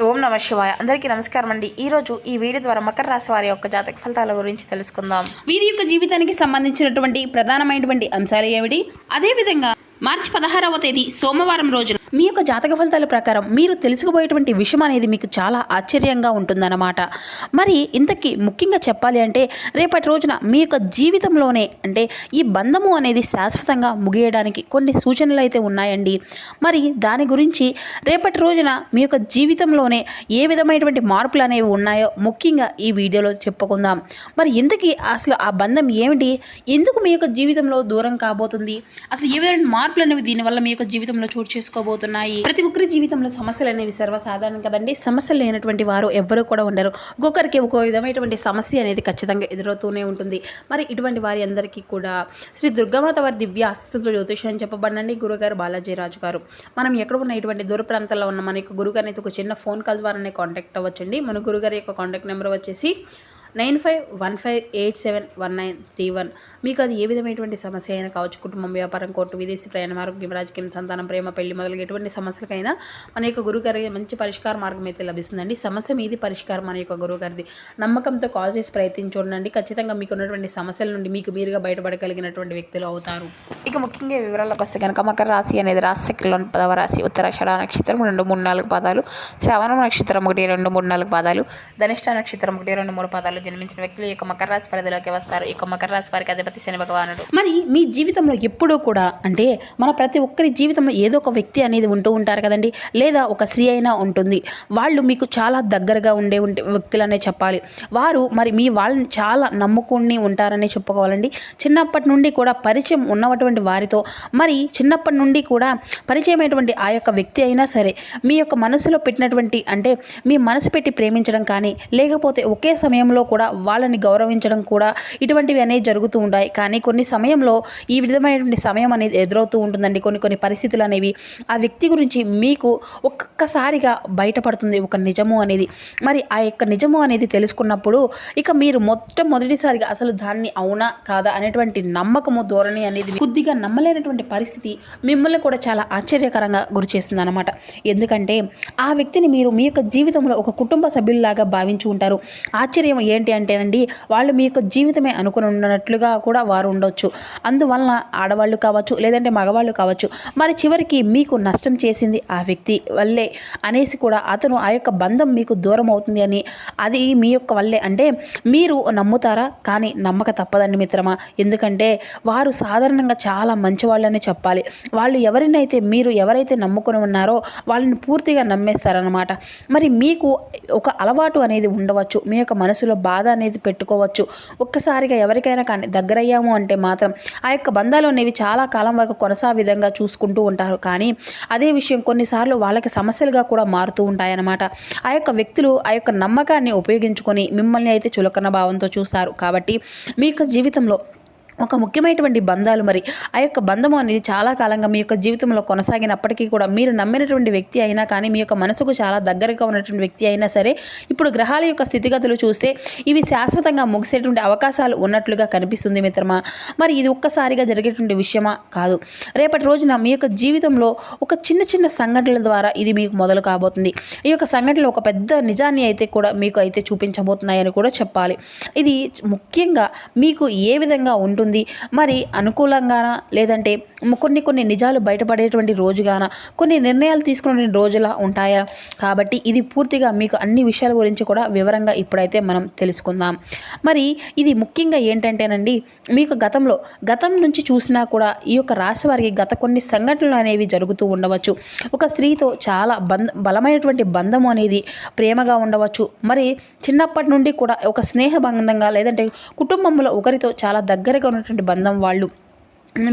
ఓం నమ శివాయ. అందరికీ నమస్కారం అండి. ఈరోజు ఈ వీడియో ద్వారా మకర రాశి వారి యొక్క జాతక ఫలితాల గురించి తెలుసుకుందాం. వీరి యొక్క జీవితానికి సంబంధించినటువంటి ప్రధానమైనటువంటి అంశాలు ఏమిటి, అదేవిధంగా మార్చి 16వ తేదీ సోమవారం రోజున మీ యొక్క జాతక ఫలితాల ప్రకారం మీరు తెలుసుకోబోయేటువంటి విషయం అనేది మీకు చాలా ఆశ్చర్యంగా ఉంటుందన్నమాట. మరి ఇంతకీ ముఖ్యంగా చెప్పాలి అంటే రేపటి రోజున మీ యొక్క జీవితంలోనే అంటే ఈ బంధము అనేది శాశ్వతంగా ముగియడానికి కొన్ని సూచనలు అయితే ఉన్నాయండి. మరి దాని గురించి రేపటి రోజున మీ యొక్క జీవితంలోనే ఏ విధమైనటువంటి మార్పులు అనేవి ఉన్నాయో ముఖ్యంగా ఈ వీడియోలో చెప్పుకుందాం. మరి ఇంతకీ అసలు ఆ బంధం ఏమిటి, ఎందుకు మీ యొక్క జీవితంలో దూరం కాబోతుంది, అసలు ఏ విధమైన మార్పులు అనేవి దీనివల్ల మీ యొక్క జీవితంలో చోటు చేసుకోబోతున్నాయి. ప్రతి ఒక్కరి జీవితంలో సమస్యలు అనేవి సర్వసాధారణం కదండి. సమస్యలు లేనటువంటి వారు ఎవ్వరూ కూడా ఉండరు. ఒక్కొక్కరికి ఒక్కో విధమైనటువంటి సమస్య అనేది ఖచ్చితంగా ఎదురవుతూనే ఉంటుంది. మరి ఇటువంటి వారి అందరికీ కూడా శ్రీ దుర్గామాత వారి దివ్య ఆశీస్సులతో జ్యోతిషం చెప్పబడండి గురుగారు బాలాజీ రాజు గారు. మనం ఎక్కడ ఉన్న ఇటువంటి దూర ప్రాంతాల్లో ఉన్న మన యొక్క గురుగారిని అయితే ఒక చిన్న ఫోన్ కాల్ ద్వారానే కాంటాక్ట్ అవ్వచ్చండి. మన గురుగారి యొక్క కాంటాక్ట్ నెంబర్ వచ్చేసి 9515871931. మీకు అది ఏ విధమైనటువంటి సమస్య అయినా కావచ్చు, కుటుంబం, వ్యాపారం, కోర్టు, విదేశీ ప్రయాణం, ఆరోగ్యం, రాజకీయం, సంతానం, ప్రేమ, పెళ్లి మొదలగు ఎటువంటి సమస్యలకైనా మన యొక్క గురుగారి మంచి పరిష్కార మార్గం అయితే లభిస్తుందండి. సమస్య మీది, పరిష్కారం మన యొక్క గురుగారిది. నమ్మకంతో కాల్ చేసి ప్రయత్నించండి. ఖచ్చితంగా మీకు ఉన్నటువంటి సమస్యల నుండి మీకు మీరుగా బయటపడగలిగినటువంటి వ్యక్తులు అవుతారు. ఇక ముఖ్యంగా వివరాలకు వస్తే కనుక మకర రాశి అనేది రాశి చక్రంలోని 10వ రాశి. ఉత్తరాషాఢ నక్షత్రం 2, 3, 4 పాదాలు, శ్రవణ నక్షత్రం 1, 2, 3, 4 పాదాలు, ధనిష్ట నక్షత్రం 1, 2, 3 పాదాలు జన్మించిన వ్యక్తులు ఈ యొక్క మకర రాశి పరిధిలోకి వస్తారు. ఈ యొక్క మకర రాశి వారికి అధిపతి శని భగవానుడు. మరి మీ జీవితంలో ఎప్పుడూ కూడా అంటే మన ప్రతి ఒక్కరి జీవితంలో ఏదో ఒక వ్యక్తి అనేది ఉంటూ ఉంటారు కదండి, లేదా ఒక స్త్రీ అయినా ఉంటుంది. వాళ్ళు మీకు చాలా దగ్గరగా ఉండే వ్యక్తులనే చెప్పాలి. వారు మరి మీ వాళ్ళని చాలా నమ్ముకుని ఉంటారని చెప్పుకోవాలండి. చిన్నప్పటి నుండి కూడా పరిచయం ఉన్నటువంటి వారితో మరి చిన్నప్పటి నుండి కూడా పరిచయమైనటువంటి ఆ యొక్క వ్యక్తి అయినా సరే మీ యొక్క మనసులో పెట్టినటువంటి అంటే మీ మనసు పెట్టి ప్రేమించడం కానీ లేకపోతే ఒకే సమయంలో కూడా వాళ్ళని గౌరవించడం కూడా ఇటువంటివి అనేవి జరుగుతూ ఉంటాయి. కానీ కొన్ని సమయంలో ఈ విధమైనటువంటి సమయం అనేది ఎదురవుతూ ఉంటుందండి. కొన్ని పరిస్థితులు అనేవి ఆ వ్యక్తి గురించి మీకు ఒక్కసారిగా బయటపడుతుంది ఒక నిజము అనేది. మరి ఆ యొక్క నిజము అనేది తెలుసుకున్నప్పుడు ఇక మీరు మొదటిసారిగా అసలు దాన్ని అవునా కాదా అనేటువంటి నమ్మకము ధోరణి అనేది కొద్దిగా నమ్మలేనటువంటి పరిస్థితి మిమ్మల్ని కూడా చాలా ఆశ్చర్యకరంగా గురి చేస్తుంది అనమాట. ఎందుకంటే ఆ వ్యక్తిని మీరు మీ యొక్క జీవితంలో ఒక కుటుంబ సభ్యుల్లాగా భావించి ఉంటారు. ఆశ్చర్యం ఏంటి అంటేనండి, వాళ్ళు మీ యొక్క జీవితమే అనుకుని ఉన్నట్లుగా కూడా వారు ఉండొచ్చు. అందువలన ఆడవాళ్ళు కావచ్చు లేదంటే మగవాళ్ళు కావచ్చు, మరి చివరికి మీకు నష్టం చేసింది ఆ వ్యక్తి వల్లే అనేసి కూడా అతను ఆ యొక్క బంధం మీకు దూరం అవుతుంది అని అది మీ యొక్క వల్లే అంటే మీరు నమ్ముతారా? కానీ నమ్మక తప్పదండి మిత్రమా. ఎందుకంటే వారు సాధారణంగా చాలా మంచివాళ్ళని చెప్పాలి. వాళ్ళు ఎవరైతే నమ్ముకుని ఉన్నారో వాళ్ళని పూర్తిగా నమ్మేస్తారనమాట. మరి మీకు ఒక అలవాటు అనేది ఉండవచ్చు, మీ యొక్క మనసులో బాధ అనేది పెట్టుకోవచ్చు. ఒక్కసారిగా ఎవరికైనా కానీ దగ్గరయ్యాము అంటే మాత్రం ఆ యొక్క బంధాలు అనేవి చాలా కాలం వరకు కొనసాగే విధంగా చూసుకుంటూ ఉంటారు. కానీ అదే విషయం కొన్నిసార్లు వాళ్ళకి సమస్యలుగా కూడా మారుతూ ఉంటాయన్నమాట. ఆ యొక్క వ్యక్తులు ఆ యొక్క నమ్మకాన్ని ఉపయోగించుకొని మిమ్మల్ని అయితే చులకన భావంతో చూస్తారు. కాబట్టి మీ యొక్క జీవితంలో ఒక ముఖ్యమైనటువంటి బంధాలు మరి ఆ యొక్క బంధము అనేది చాలా కాలంగా మీ యొక్క జీవితంలో కొనసాగినప్పటికీ కూడా మీరు నమ్మినటువంటి వ్యక్తి అయినా కానీ మీ యొక్క మనసుకు చాలా దగ్గరగా ఉన్నటువంటి వ్యక్తి అయినా సరే ఇప్పుడు గ్రహాల యొక్క స్థితిగతులు చూస్తే ఇవి శాశ్వతంగా ముగిసేటువంటి అవకాశాలు ఉన్నట్లుగా కనిపిస్తుంది మిత్రమా. మరి ఇది ఒక్కసారిగా జరిగేటువంటి విషయమా కాదు. రేపటి రోజున మీ యొక్క జీవితంలో ఒక చిన్న సంఘటనల ద్వారా ఇది మీకు మొదలు కాబోతుంది. ఈ యొక్క సంఘటనలు ఒక పెద్ద నిజాన్ని అయితే కూడా మీకు అయితే చూపించబోతున్నాయని కూడా చెప్పాలి. ఇది ముఖ్యంగా మీకు ఏ విధంగా ఉంటుంది, మరి అనుకూలంగానా లేదంటే కొన్ని నిజాలు బయటపడేటువంటి రోజుగానా, కొన్ని నిర్ణయాలు తీసుకునే రోజులా ఉంటాయా? కాబట్టి ఇది పూర్తిగా మీకు అన్ని విషయాల గురించి కూడా వివరంగా ఇప్పుడైతే మనం తెలుసుకుందాం. మరి ఇది ముఖ్యంగా ఏంటంటేనండి, మీకు గతం నుంచి చూసినా కూడా ఈ యొక్క రాశి వారికి గత కొన్ని సంఘటనలు అనేవి జరుగుతూ ఉండవచ్చు. ఒక స్త్రీతో చాలా బలమైనటువంటి బంధము అనేది ప్రేమగా ఉండవచ్చు. మరి చిన్నప్పటి నుండి కూడా ఒక స్నేహ బంధంగా లేదంటే కుటుంబంలో ఒకరితో చాలా దగ్గరగా ఉన్నటువంటి బంధం వాళ్ళు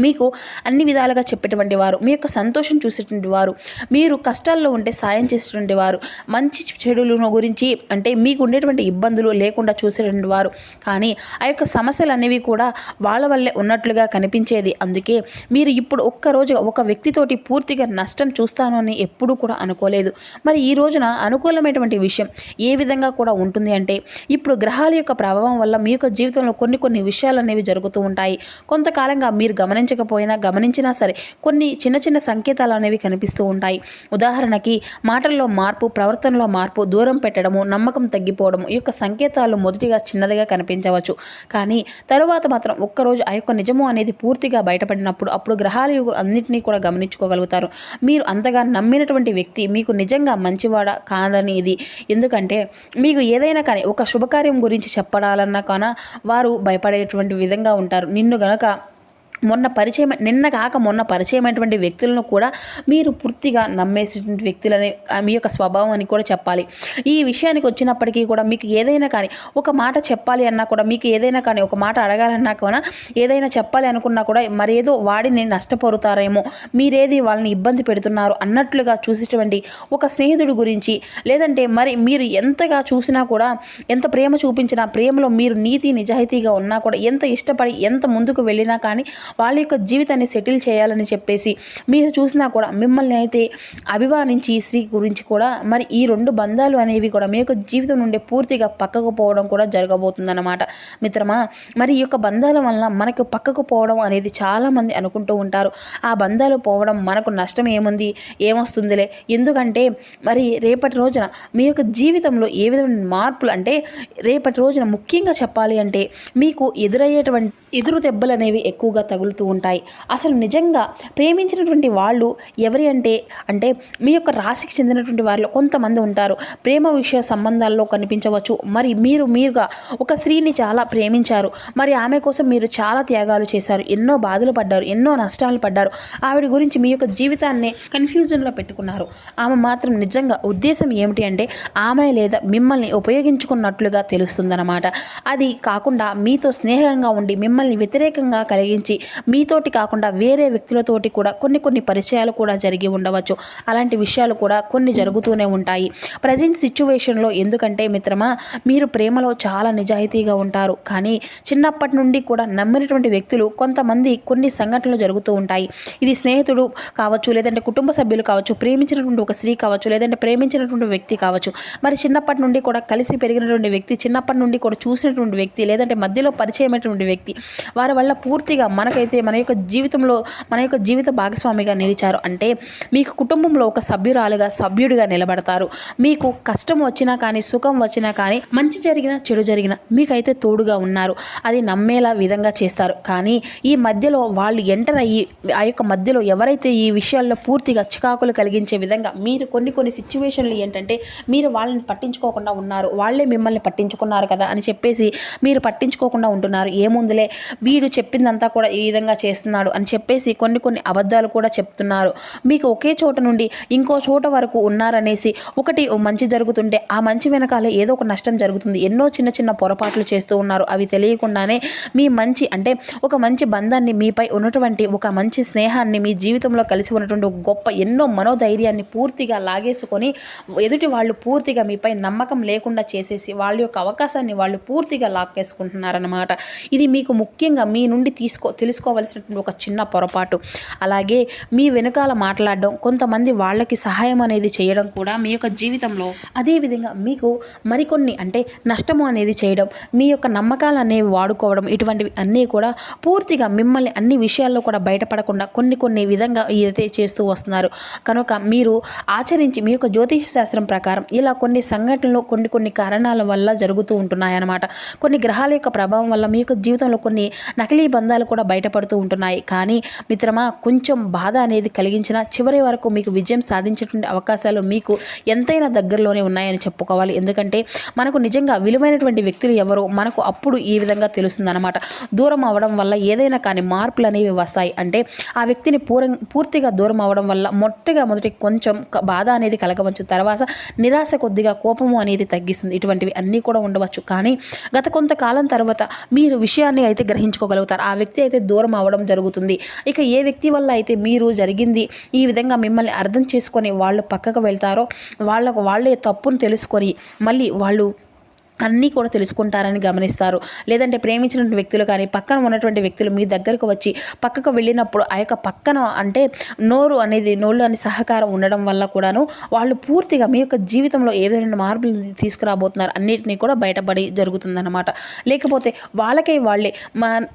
మీకు అన్ని విధాలుగా చెప్పేటువంటి వారు, మీ యొక్క సంతోషం చూసేటువంటి వారు, మీరు కష్టాల్లో ఉంటే సాయం చేసేటువంటి వారు, మంచి చెడుల గురించి అంటే మీకు ఉండేటువంటి ఇబ్బందులు లేకుండా చూసేటువంటి వారు. కానీ ఆ యొక్క సమస్యలు అనేవి కూడా వాళ్ళ వల్లే ఉన్నట్లుగా కనిపించేది. అందుకే మీరు ఇప్పుడు ఒక్కరోజు ఒక వ్యక్తితోటి పూర్తిగా నష్టం చూస్తాను అని ఎప్పుడూ కూడా అనుకోలేదు. మరి ఈ రోజున అనుకూలమైనటువంటి విషయం ఏ విధంగా కూడా ఉంటుంది అంటే ఇప్పుడు గ్రహాల యొక్క ప్రభావం వల్ల మీ యొక్క జీవితంలో కొన్ని విషయాలు అనేవి జరుగుతూ ఉంటాయి. కొంతకాలంగా మీరు గమనించకపోయినా గమనించినా సరే కొన్ని చిన్న చిన్న సంకేతాలు అనేవి కనిపిస్తూ ఉంటాయి. ఉదాహరణకి మాటల్లో మార్పు, ప్రవర్తనలో మార్పు, దూరం పెట్టడము, నమ్మకం తగ్గిపోవడము, ఈ యొక్క సంకేతాలు మొదటిగా చిన్నదిగా కనిపించవచ్చు. కానీ తరువాత మాత్రం ఒక్కరోజు ఆ యొక్క నిజము అనేది పూర్తిగా బయటపడినప్పుడు అప్పుడు గ్రహాలు అన్నింటినీ కూడా గమనించుకోగలుగుతారు. మీరు అంతగా నమ్మినటువంటి వ్యక్తి మీకు నిజంగా మంచివాడా కాదని ఇది. ఎందుకంటే మీకు ఏదైనా కానీ ఒక శుభకార్యం గురించి చెప్పడాలన్నా కానీ వారు భయపడేటువంటి విధంగా ఉంటారు. నిన్న కాక మొన్న పరిచయమైనటువంటి వ్యక్తులను కూడా మీరు పూర్తిగా నమ్మేసేటువంటి వ్యక్తులనే మీ యొక్క స్వభావం అని కూడా చెప్పాలి. ఈ విషయానికి వచ్చినప్పటికీ కూడా మీకు ఏదైనా కానీ ఒక మాట చెప్పాలి అన్నా కూడా, మీకు ఏదైనా కానీ ఒక మాట అడగాలన్నా కూడా, ఏదైనా చెప్పాలి అనుకున్నా కూడా మరేదో వాడిని నష్టపోతారేమో, మీరేది వాళ్ళని ఇబ్బంది పెడుతున్నారు అన్నట్లుగా చూసేటువంటి ఒక స్నేహితుడి గురించి, లేదంటే మరి మీరు ఎంతగా చూసినా కూడా, ఎంత ప్రేమ చూపించినా, ప్రేమలో మీరు నీతి నిజాయితీగా ఉన్నా కూడా, ఎంత ఇష్టపడి ఎంత ముందుకు వెళ్ళినా కానీ వాళ్ళ యొక్క జీవితాన్ని సెటిల్ చేయాలని చెప్పేసి మీరు చూసినా కూడా మిమ్మల్ని అయితే అభిమానించి స్త్రీ గురించి కూడా మరి ఈ 2 బంధాలు అనేవి కూడా మీ యొక్క జీవితం నుండి పూర్తిగా పక్కకు పోవడం కూడా జరగబోతుందన్నమాట. మిత్రమా, మరి ఈ యొక్క బంధాల వల్ల మనకు పక్కకు పోవడం అనేది చాలామంది అనుకుంటూ ఉంటారు. ఆ బంధాలు పోవడం మనకు నష్టం ఏముంది, ఏమొస్తుందిలే. ఎందుకంటే మరి రేపటి రోజున మీ యొక్క జీవితంలో ఏ విధమైన మార్పులు, అంటే రేపటి రోజున ముఖ్యంగా చెప్పాలి అంటే మీకు ఎదురయ్యేటువంటి ఎదురు దెబ్బలు అనేవి ఎక్కువగా తగులుతూ ఉంటాయి. అసలు నిజంగా ప్రేమించినటువంటి వాళ్ళు ఎవరి అంటే మీ యొక్క రాశికి చెందినటువంటి వారిలో కొంతమంది ఉంటారు. ప్రేమ విషయ సంబంధాల్లో కనిపించవచ్చు. మరి మీరుగా ఒక స్త్రీని చాలా ప్రేమించారు. మరి ఆమె కోసం మీరు చాలా త్యాగాలు చేశారు, ఎన్నో బాధలు పడ్డారు, ఎన్నో నష్టాలు పడ్డారు. ఆవిడ గురించి మీ యొక్క జీవితాన్ని కన్ఫ్యూజన్లో పెట్టుకున్నారు. ఆమె మాత్రం నిజంగా ఉద్దేశం ఏమిటి అంటే ఆమె లేదా మిమ్మల్ని ఉపయోగించుకున్నట్లుగా తెలుస్తుందన్నమాట. అది కాకుండా మీతో స్నేహంగా ఉండి మిమ్మల్ని వ్యతిరేకంగా కలిగించి మీతోటి కాకుండా వేరే వ్యక్తులతోటి కూడా కొన్ని పరిచయాలు కూడా జరిగి ఉండవచ్చు. అలాంటి విషయాలు కూడా కొన్ని జరుగుతూనే ఉంటాయి ప్రజెంట్ సిచ్యువేషన్లో. ఎందుకంటే మిత్రమా, మీరు ప్రేమలో చాలా నిజాయితీగా ఉంటారు. కానీ చిన్నప్పటి నుండి కూడా నమ్మినటువంటి వ్యక్తులు కొంతమంది కొన్ని సంఘటనలు జరుగుతూ ఉంటాయి. ఇది స్నేహితుడు కావచ్చు, లేదంటే కుటుంబ సభ్యులు కావచ్చు, ప్రేమించినటువంటి ఒక స్త్రీ కావచ్చు, లేదంటే ప్రేమించినటువంటి వ్యక్తి కావచ్చు, మరి చిన్నప్పటి నుండి కూడా కలిసి పెరిగినటువంటి వ్యక్తి, చిన్నప్పటి నుండి కూడా చూసినటువంటి వ్యక్తి, లేదంటే మధ్యలో పరిచయమైనటువంటి వ్యక్తి, వారి వల్ల పూర్తిగా మనకైతే మన యొక్క జీవితంలో మన యొక్క జీవిత భాగస్వామిగా నిలిచారు. అంటే మీకు కుటుంబంలో ఒక సభ్యుడిగా నిలబడతారు. మీకు కష్టం వచ్చినా కానీ, సుఖం వచ్చినా కానీ, మంచి జరిగినా చెడు జరిగినా మీకైతే తోడుగా ఉన్నారు. అది నమ్మేలా విధంగా చేస్తారు. కానీ ఈ మధ్యలో వాళ్ళు ఎంటర్ అయ్యి ఆ యొక్క మధ్యలో ఎవరైతే ఈ విషయాల్లో పూర్తిగా చికాకులు కలిగించే విధంగా మీరు కొన్ని సిచ్యువేషన్లు ఏంటంటే మీరు వాళ్ళని పట్టించుకోకుండా ఉన్నారు. వాళ్ళే మిమ్మల్ని పట్టించుకున్నారు కదా అని చెప్పేసి మీరు పట్టించుకోకుండా ఉంటున్నారు. ఏముందులే వీడు చెప్పిందంతా కూడా ఈ విధంగా చేస్తున్నాడు అని చెప్పేసి కొన్ని అబద్ధాలు కూడా చెప్తున్నారు. మీకు ఒకే చోట నుండి ఇంకో చోట వరకు ఉన్నారనేసి ఒకటి మంచి జరుగుతుంటే ఆ మంచి వెనకాలే ఏదో ఒక నష్టం జరుగుతుంది. ఎన్నో చిన్న పొరపాట్లు చేస్తూ ఉన్నారు. అవి తెలియకుండానే మీ ఒక మంచి బంధాన్ని, మీపై ఉన్నటువంటి ఒక మంచి స్నేహాన్ని, మీ జీవితంలో కలిసి ఉన్నటువంటి ఒక గొప్ప ఎన్నో మనోధైర్యాన్ని పూర్తిగా లాగేసుకొని ఎదుటి వాళ్ళు పూర్తిగా మీపై నమ్మకం లేకుండా చేసేసి వాళ్ళ యొక్క అవకాశాన్ని వాళ్ళు పూర్తిగా లాక్కేసుకుంటున్నారన్నమాట. ఇది మీకు ముఖ్యంగా మీ నుండి తెలుసుకోవలసినటువంటి ఒక చిన్న పొరపాటు. అలాగే మీ వెనుకాల మాట్లాడడం, కొంతమంది వాళ్ళకి సహాయం అనేది చేయడం కూడా మీ యొక్క జీవితంలో, అదేవిధంగా మీకు మరికొన్ని నష్టము అనేది చేయడం, మీ యొక్క నమ్మకాలు అనేవి వాడుకోవడం, ఇటువంటివి అన్నీ కూడా పూర్తిగా మిమ్మల్ని అన్ని విషయాల్లో కూడా బయటపడకుండా కొన్ని విధంగా ఏదైతే చేస్తూ వస్తున్నారు. కనుక మీరు ఆచరించి మీ యొక్క జ్యోతిష శాస్త్రం ప్రకారం ఇలా కొన్ని సంఘటనలు కొన్ని కారణాల వల్ల జరుగుతూ ఉంటున్నాయన్నమాట. కొన్ని గ్రహాల యొక్క ప్రభావం వల్ల మీ యొక్క జీవితంలో కొన్ని నకిలీ బంధాలు కూడా బయటపడుతూ ఉంటున్నాయి. కానీ మిత్రమా, కొంచెం బాధ అనేది కలిగించిన చివరి వరకు మీకు విజయం సాధించేటువంటి అవకాశాలు మీకు ఎంతైనా దగ్గరలోనే ఉన్నాయని చెప్పుకోవాలి. ఎందుకంటే మనకు నిజంగా విలువైనటువంటి వ్యక్తులు ఎవరో మనకు అప్పుడు ఈ విధంగా తెలుస్తుందన్నమాట. దూరం అవ్వడం వల్ల ఏదైనా కానీ మార్పులు అనేవి వస్తాయి. అంటే ఆ వ్యక్తిని పూర్తిగా దూరం అవ్వడం వల్ల మొదటి కొంచెం బాధ అనేది కలగవచ్చు. తర్వాత నిరాశ కొద్దిగా కోపము అనేది తగ్గిస్తుంది. ఇటువంటివి అన్నీ కూడా ఉండవచ్చు. కానీ గత కొంతకాలం తర్వాత మీరు విషయాన్ని అయితే గ్రహించుకోగలుగుతారు. ఆ వ్యక్తి అయితే దూరం అవ్వడం జరుగుతుంది. ఇక ఏ వ్యక్తి వల్ల అయితే మీరు జరిగింది ఈ విధంగా మిమ్మల్ని అర్థం చేసుకొని వాళ్ళు పక్కకు వెళ్తారో వాళ్ళకు వాళ్ళే తప్పును తెలుసుకొని మళ్ళీ వాళ్ళు అన్నీ కూడా తెలుసుకుంటారని గమనిస్తారు. లేదంటే ప్రేమించినటువంటి వ్యక్తులు కానీ పక్కన ఉన్నటువంటి వ్యక్తులు మీ దగ్గరకు వచ్చి పక్కకు వెళ్ళినప్పుడు ఆ యొక్క పక్కన అంటే నోళ్ళు అని సహకారం ఉండడం వల్ల కూడాను వాళ్ళు పూర్తిగా మీ యొక్క జీవితంలో ఏ విధమైన మార్పులు తీసుకురాబోతున్నారు అన్నిటినీ కూడా బయటపడి జరుగుతుందన్నమాట. లేకపోతే వాళ్ళకే వాళ్ళే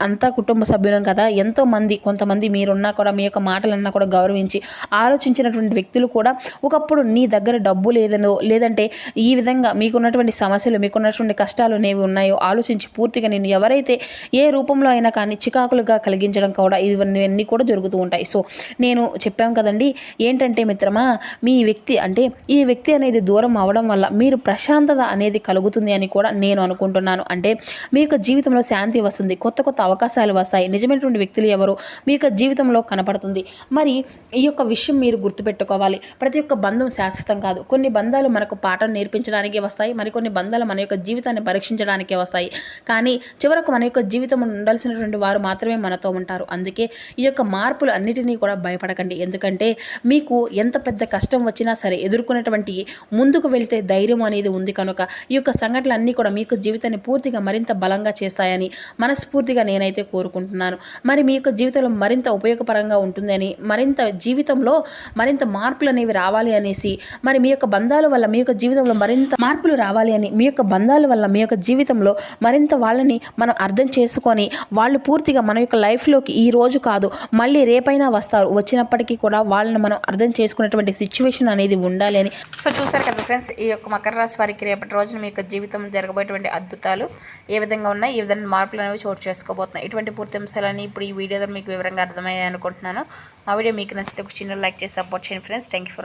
అంతా కుటుంబ సభ్యులం కదా, ఎంతోమంది కొంతమంది మీరున్నా కూడా మీ యొక్క మాటలన్నా కూడా గౌరవించి ఆలోచించినటువంటి వ్యక్తులు కూడా ఒకప్పుడు నీ దగ్గర డబ్బు లేదనో లేదంటే ఈ విధంగా మీకున్నటువంటి సమస్యలు మీకున్నటువంటి కష్టాలు అనేవి ఉన్నాయో ఆలోచించి పూర్తిగా నేను ఎవరైతే ఏ రూపంలో అయినా కానీ చికాకులుగా కలిగించడం కూడా ఇవన్నీ కూడా జరుగుతూ ఉంటాయి. సో నేను చెప్పాం కదండి, ఏంటంటే మిత్రమా మీ వ్యక్తి అంటే ఈ వ్యక్తి అనేది దూరం అవడం వల్ల మీరు ప్రశాంతత అనేది కలుగుతుంది అని కూడా నేను అనుకుంటున్నాను. అంటే మీ యొక్క జీవితంలో శాంతి వస్తుంది, కొత్త కొత్త అవకాశాలు వస్తాయి, నిజమైనటువంటి వ్యక్తులు ఎవరు మీ యొక్క జీవితంలో కనపడుతుంది. మరి ఈ యొక్క విషయం మీరు గుర్తుపెట్టుకోవాలి. ప్రతి ఒక్క బంధం శాశ్వతం కాదు. కొన్ని బంధాలు మనకు పాఠం నేర్పించడానికి వస్తాయి, మరికొన్ని బంధాలు మన యొక్క జీవితాన్ని పరీక్షించడానికే వస్తాయి. కానీ చివరకు మన యొక్క జీవితం ఉండాల్సినటువంటి వారు మాత్రమే మనతో ఉంటారు. అందుకే ఈ యొక్క మార్పులు అన్నిటినీ కూడా భయపడకండి. ఎందుకంటే మీకు ఎంత పెద్ద కష్టం వచ్చినా సరే ఎదుర్కొనేటువంటి ముందుకు వెళ్తే ధైర్యం అనేది ఉంది కనుక ఈ యొక్క సంఘటనలు అన్నీ కూడా మీకు జీవితాన్ని పూర్తిగా మరింత బలంగా చేస్తాయని మనస్ఫూర్తిగా నేనైతే కోరుకుంటున్నాను. మరి మీ యొక్క జీవితంలో మరింత ఉపయోగపరంగా ఉంటుందని, మరింత జీవితంలో మరింత మార్పులు అనేవి రావాలి అనేసి, మరి మీ యొక్క బంధాల వల్ల మీ యొక్క జీవితంలో మరింత మార్పులు రావాలి అని, మీ యొక్క బంధాల వల్ల మీ యొక్క జీవితంలో మరింత వాళ్ళని మనం అర్థం చేసుకొని వాళ్ళు పూర్తిగా మన యొక్క లైఫ్లోకి ఈ రోజు కాదు మళ్ళీ రేపైనా వస్తారు, వచ్చినప్పటికీ కూడా వాళ్ళని మనం అర్థం చేసుకునేటువంటి సిచ్యువేషన్ అనేది ఉండాలి అని. సో చూస్తారు కదా ఫ్రెండ్స్, ఈ యొక్క మకర రాశి వారికి రేపటి రోజున మీ యొక్క జీవితం జరగబోయేటువంటి అద్భుతాలు ఏ విధంగా ఉన్నాయి, ఏ విధంగా మార్పులు అనేవి చోటు చేసుకోబోతున్నాయి. ఇటువంటి పూర్తి అంశాలని ఇప్పుడు ఈ వీడియో మీకు వివరంగా అర్థమయ్యాయి అనుకుంటున్నాను. మా వీడియో మీకు నచ్చితే ఒక చిన్న లైక్ చేసి సపోర్ట్ చేయండి ఫ్రెండ్స్. Thank you for